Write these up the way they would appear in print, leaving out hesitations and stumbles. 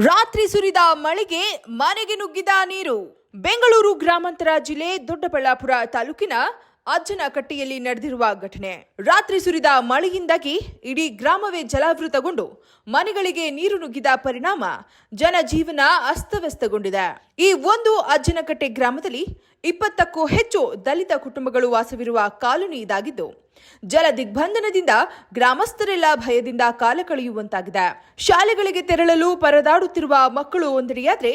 ರಾತ್ರಿ ಸುರಿದ ಮಳೆಗೆ ಮನೆಗೆ ನುಗ್ಗಿದ ನೀರು. ಬೆಂಗಳೂರು ಗ್ರಾಮಾಂತರ ಜಿಲ್ಲೆ ದೊಡ್ಡಬಳ್ಳಾಪುರ ತಾಲೂಕಿನ ಅಜ್ಜನಕಟ್ಟೆಯಲ್ಲಿ ನಡೆದಿರುವ ಘಟನೆ. ರಾತ್ರಿ ಸುರಿದ ಮಳೆಯಿಂದಾಗಿ ಇಡೀ ಗ್ರಾಮವೇ ಜಲಾವೃತಗೊಂಡು ಮನೆಗಳಿಗೆ ನೀರು ನುಗ್ಗಿದ ಪರಿಣಾಮ ಜನಜೀವನ ಅಸ್ತವ್ಯಸ್ತಗೊಂಡಿದೆ. ಈ ಒಂದು ಅಜ್ಜನಕಟ್ಟೆ ಗ್ರಾಮದಲ್ಲಿ 20ಕ್ಕೂ ಹೆಚ್ಚು ದಲಿತ ಕುಟುಂಬಗಳು ವಾಸವಿರುವ ಕಾಲೋನಿ ಇದಾಗಿದ್ದು, ಜಲ ದಿಗ್ಬಂಧನದಿಂದ ಗ್ರಾಮಸ್ಥರೆಲ್ಲ ಭಯದಿಂದ ಕಾಲ ಕಳೆಯುವಂತಾಗಿದೆ. ಶಾಲೆಗಳಿಗೆ ತೆರಳಲು ಪರದಾಡುತ್ತಿರುವ ಮಕ್ಕಳು ಒಂದೆಡೆಯಾದರೆ,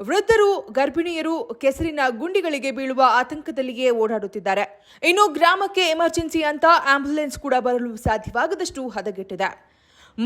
ವೃದ್ಧರು, ಗರ್ಭಿಣಿಯರು ಕೆಸರಿನ ಗುಂಡಿಗಳಿಗೆ ಬೀಳುವ ಆತಂಕದಲ್ಲಿಯೇ ಓಡಾಡುತ್ತಿದ್ದಾರೆ. ಇನ್ನು ಗ್ರಾಮಕ್ಕೆ ಎಮರ್ಜೆನ್ಸಿ ಅಂತ ಆಂಬ್ಯುಲೆನ್ಸ್ ಕೂಡ ಬರಲು ಸಾಧ್ಯವಾಗದಷ್ಟು ಹದಗೆಟ್ಟಿದೆ.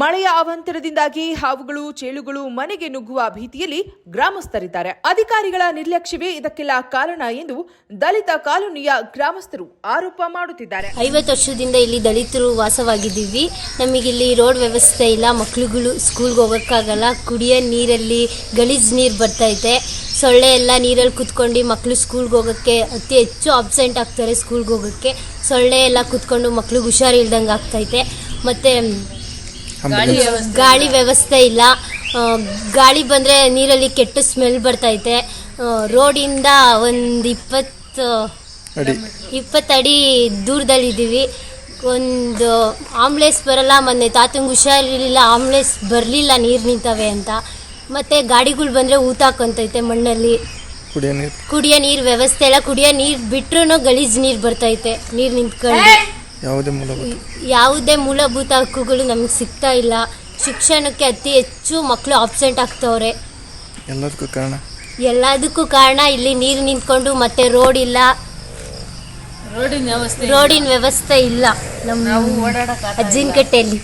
ಮಳೆಯ ಅವಾಂತರದಿಂದಾಗಿ ಹಾವುಗಳು, ಚೇಳುಗಳು ಮನೆಗೆ ನುಗ್ಗುವ ಭೀತಿಯಲ್ಲಿ ಗ್ರಾಮಸ್ಥರಿದ್ದಾರೆ. ಅಧಿಕಾರಿಗಳ ನಿರ್ಲಕ್ಷ್ಯವೇ ಇದಕ್ಕೆಲ್ಲ ಕಾರಣ ಎಂದು ದಲಿತ ಕಾಲೋನಿಯ ಗ್ರಾಮಸ್ಥರು ಆರೋಪ ಮಾಡುತ್ತಿದ್ದಾರೆ. 50 ವರ್ಷದಿಂದ ಇಲ್ಲಿ ದಲಿತರು ವಾಸವಾಗಿದ್ದೀವಿ. ನಮಗಿಲ್ಲಿ ರೋಡ್ ವ್ಯವಸ್ಥೆ ಇಲ್ಲ, ಮಕ್ಕಳುಗಳು ಸ್ಕೂಲ್ಗೆ ಹೋಗೋಕ್ಕಾಗಲ್ಲ. ಕುಡಿಯೋ ನೀರಲ್ಲಿ ಗಲೀಜು ನೀರು ಬರ್ತೈತೆ. ಸೊಳ್ಳೆ ಎಲ್ಲ ನೀರಲ್ಲಿ ಕುತ್ಕೊಂಡು ಮಕ್ಕಳು ಸ್ಕೂಲ್ಗೆ ಹೋಗೋಕ್ಕೆ ಅತಿ ಹೆಚ್ಚು ಅಬ್ಸೆಂಟ್ ಆಗ್ತಾರೆ. ಸ್ಕೂಲ್ಗೆ ಹೋಗೋಕ್ಕೆ ಸೊಳ್ಳೆ ಎಲ್ಲ ಕುತ್ಕೊಂಡು ಮಕ್ಳಿಗೆ ಹುಷಾರಿಲ್ದಂಗೆ ಆಗ್ತೈತೆ. ಮತ್ತು ಗಾಳಿ ವ್ಯವಸ್ಥೆ ಇಲ್ಲ. ಗಾಳಿ ಬಂದರೆ ನೀರಲ್ಲಿ ಕೆಟ್ಟ ಸ್ಮೆಲ್ ಬರ್ತೈತೆ. ರೋಡಿಂದ ಒಂದು 20 ಅಡಿ ದೂರದಲ್ಲಿದ್ದೀವಿ. ಒಂದು ಆಂಬ್ಯುಲೆನ್ಸ್ ಬರಲ್ಲ. ಮೊನ್ನೆ ತಾತಂಗೆ ಹುಷಾರಿರಲಿಲ್ಲ, ಆಂಬ್ಯುಲೆನ್ಸ್ ಬರಲಿಲ್ಲ ನೀರು ನಿಂತವೆ ಅಂತ. ಮತ್ತು ಗಾಡಿಗಳು ಬಂದರೆ ಊತಾಕೊಂತೈತೆ ಮಣ್ಣಲ್ಲಿ. ಕುಡಿಯೋ ನೀರು ವ್ಯವಸ್ಥೆ ಇಲ್ಲ. ಕುಡಿಯೋ ನೀರು ಬಿಟ್ರೂ ಗಲೀಜು ನೀರು ಬರ್ತೈತೆ. ನೀರು ನಿಂತ್ಕೊಂಡು ಯಾವುದೇ ಮೂಲಭೂತ ಹಕ್ಕುಗಳು ನಮಗೆ ಸಿಗ್ತಾ ಇಲ್ಲ. ಶಿಕ್ಷಣಕ್ಕೆ ಅತಿ ಹೆಚ್ಚು ಮಕ್ಕಳು ಆಬ್ಸೆಂಟ್ ಆಗ್ತವ್ರೆ. ಎಲ್ಲದಕ್ಕೂ ಕಾರಣ ಇಲ್ಲಿ ನೀರು ನಿಂತ್ಕೊಂಡು, ಮತ್ತೆ ರೋಡ್ ಇಲ್ಲ, ರೋಡಿನ ವ್ಯವಸ್ಥೆ ಇಲ್ಲ ನಮ್ಮ ಅಜ್ಜನಕಟ್ಟೆಯಲ್ಲಿ.